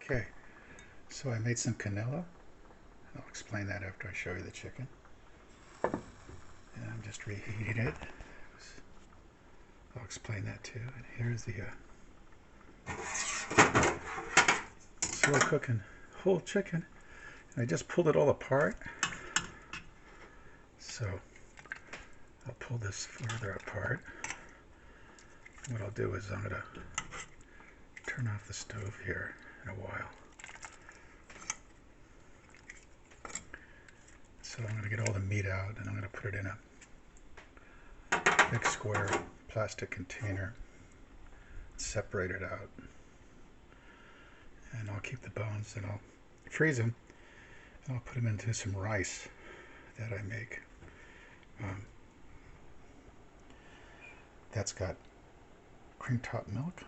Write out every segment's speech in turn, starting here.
Okay, so I made some cannella. I'll explain that after I show you the chicken. And I'm just reheating it. I'll explain that too. And here's the slow cooking whole chicken. And I just pulled it all apart. So I'll pull this further apart. And what I'll do is I'm going to turn off the stove here in a while. So I'm going to get all the meat out and I'm going to put it in a big square plastic container, separate it out, and I'll keep the bones and I'll freeze them and I'll put them into some rice that I make. That's got cream top milk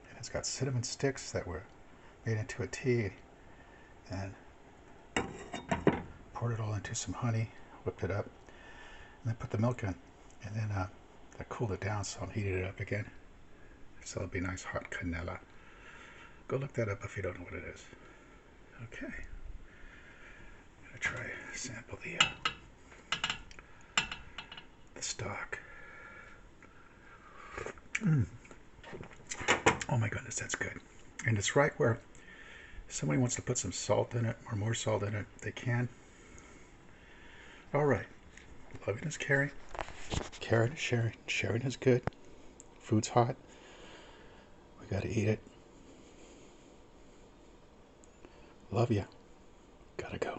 and it's got cinnamon sticks that were made into a tea, and poured it all into some honey, whipped it up, and then put the milk in, and then I cooled it down, so I'll heat it up again. So it'll be nice hot cannella. Go look that up if you don't know what it is. Okay, I'm gonna try sample the stock. Oh my goodness, that's good. And it's right where somebody wants to put some salt in it or more salt in it, they can. All right, loving is caring. Caring is sharing. Sharing is good. Food's hot. We gotta eat it. Love ya. Gotta go.